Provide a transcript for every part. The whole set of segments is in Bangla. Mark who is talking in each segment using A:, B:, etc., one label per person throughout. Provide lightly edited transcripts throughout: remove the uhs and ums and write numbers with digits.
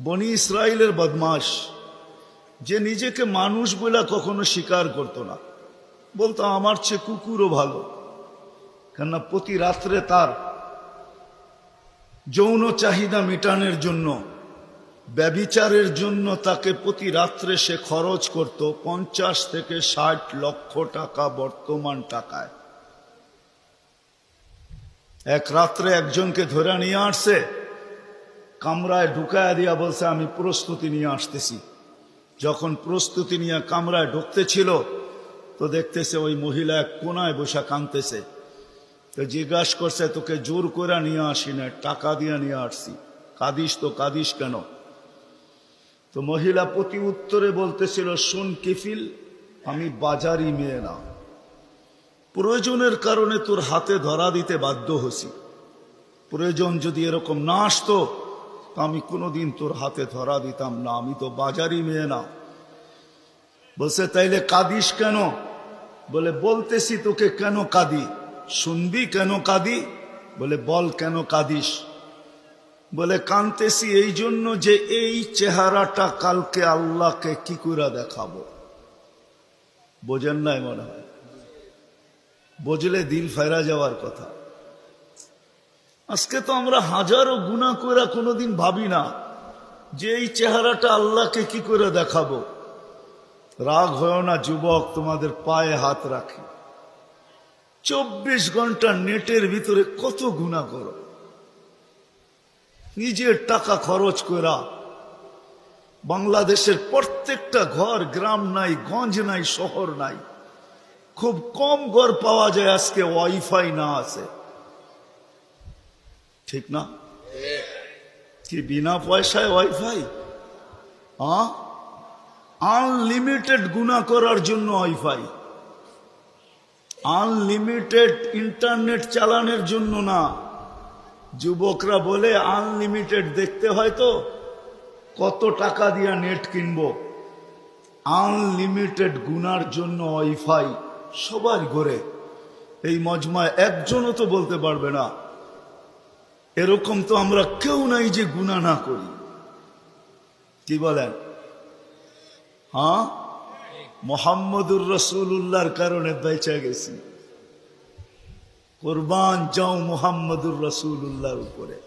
A: বনি ইসরাইলের বদমাশ, যে নিজেকে মানুষ বলে কখনো স্বীকার করত না, বলতো আমার চেয়ে কুকুরও ভালো। কেননা প্রতি রাত্রে তার যৌন চাহিদা মেটানোর জন্য, ব্যভিচারের জন্য তাকে প্রতি রাত্রে সে খরচ করত 50 থেকে 60 লক্ষ টাকা বর্তমান টাকায়। এক রাত্রে একজনকে ধরে নিয়ে আসছে, কামরায় ঢুকায় দিয়া বলছে আমি প্রস্তুতি নিয়ে আসতেছি। যখন প্রস্তুতি নিয়ে কামরায় ঢুকতে ছিল তো দেখতেছে ওই মহিলা এক কোনায় বসে কাঁদতেছে। তো জিজ্ঞাসা করছে তোকে জোর করে নিয়ে আসি না, টাকা দিয়ে নিয়ে আসছি, কাঁদিস তো কাঁদিস কেন? তো মহিলা প্রতি উত্তরে বলতেছিল, শোন কিফিল, আমি বাজারি মেয়ে না, প্রয়োজনের কারণে তোর হাতে ধরা দিতে বাধ্য হছি। প্রয়োজন যদি এরকম না আসতো তো আমি কোনোদিন তোর হাতে ধরা দিতাম না, আমি তো বাজারি মেয়ে না। বলছে তাইলে কাঁদিস কেন? বলে বলতেছি তোকে কেন কাঁদি, শুনবি কেন কাঁদি? বলে বল কেন কাঁদিস? বলে কাঁদতেছি এই জন্য যে এই চেহারাটা কালকে আল্লাহকে কি করে দেখাবো। বোঝেন নাই মনে হয়? বুঝলে দিল ফেরা যাওয়ার কথা। আজকে তো আমরা হাজারো গুনাহ করে কোনোদিন ভাবি না যে এই চেহারাটা আল্লাহকে কি করে দেখাবো। রাগ হয় না যুবক, তোমাদের পায়ে হাত রাখি। 24 ঘন্টা নেটের ভিতরে কত গুনাহ করো, নিজের টাকা খরচ করা। বাংলাদেশের প্রত্যেকটা ঘর, গ্রাম নাই, গঞ্জ নাই, শহর নাই, খুব কম ঘর পাওয়া যায় আজকে ওয়াইফাই না আছে। ঠিক না? কি বিনা পয়সায় ওয়াইফাই? আনলিমিটেড গুনাহ করার জন্য ওয়াইফাই, আনলিমিটেড ইন্টারনেট চালানোর জন্য না। যুবকরা বলে আনলিমিটেড দেখতে হয় তো কত টাকা দিয়া নেট কিনবো। আনলিমিটেড গুনার জন্য ওয়াইফাই সবার ঘরে। এই মজমায় একজনও তো বলতে পারবে না এরকম তো আমরা কেউ নাই যে গুনাহ না করি। কি বলেন? মুহাম্মদুর রাসূলুল্লাহর কারণে বেঁচে গেছি। কুরবান যাও মুহাম্মদুর রাসূলুল্লাহর উপরে।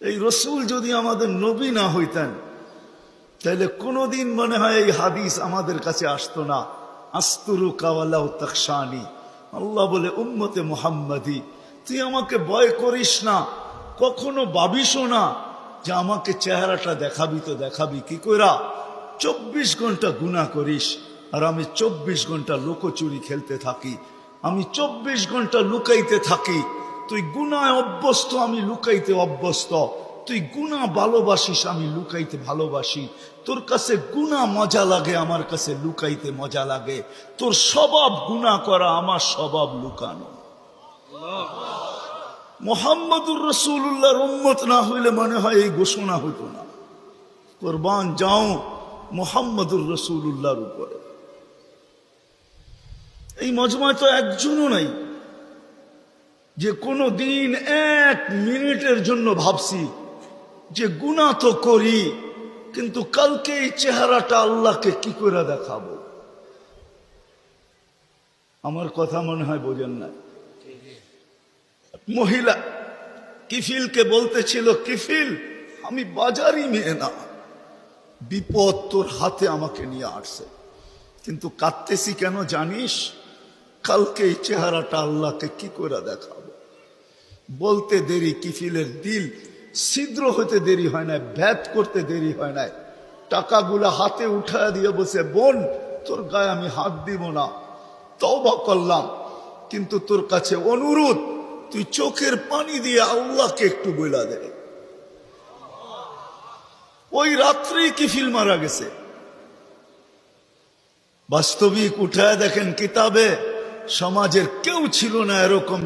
A: এই রসুল যদি আমাদের নবী না হইতেন তাহলে কোনোদিন মনে হয় এই হাদিস আমাদের কাছে আসতো না। আস্তুরুকা ওয়ালাউ তাখশানি, আল্লাহ বলে উম্মতে মুহাম্মাদি তুই আমাকে ভয় করিস না, কখনো ভাবিসও না যে আমাকে চেহারাটা দেখাবি। তো দেখাবি কি কইরা? 24 ঘন্টা গুনাহ করিস আর আমি 24 ঘন্টা লুকোচুরি খেলতে থাকি, আমি 24 ঘন্টা লুকাইতে থাকি। তুই গুনায় অভ্যস্ত, আমি লুকাইতে অভ্যস্ত। তুই গুনাহ ভালোবাসিস, আমি লুকাইতে ভালোবাসি। তোর কাছে গুনাহ মজা লাগে, আমার কাছে লুকাইতে মজা লাগে। তোর স্বভাব গুনাহ করা, আমার স্বভাব লুকানো। মুহাম্মদুর রাসূলুল্লাহর উম্মত না হইলে মনে হয় এই ঘোষণা হতো না, কুরবান যাও মুহাম্মদুর রাসূলুল্লাহর উপরে। এই মজমায় তো একজনও নাই যে কোনো দিন 1 মিনিটের জন্য ভাবছি যে গুনাহ তো করি, কিন্তু কালকে এই চেহারাটা আল্লাহকে কি করে দেখাবো। আমার কথা মনে হয় বোঝেন না। মহিলা কিফিলকে বলতেছিল, কিফিল আমি বাজারি মেয়ে না, বিপদ তোর হাতে আমাকে নিয়ে আসছে, কিন্তু কাঁদতেছি কেন জানিস? কালকে এই চেহারাটা আল্লাহকে কি করে দেখাবো। বলতে দেরি কিফিলের দিল ছিদ্র হতে দেরি হয় না, ভেদ করতে দেরি হয় না। টাকাগুলা হাতে উঠায় দিয়ে বসে, বোন তোর গায়ে আমি হাত দিব না, তওবা করলাম, কিন্তু তোর কাছে অনুরোধ তুই চোখের পানি দিয়ে আল্লাহকে একটু বইলা দে। ওই রাত্রেই কিফিল মারা গেছে। বাস্তবিক উঠায় দেখেন কিতাবে, সমাজের কেউ ছিল না এরকম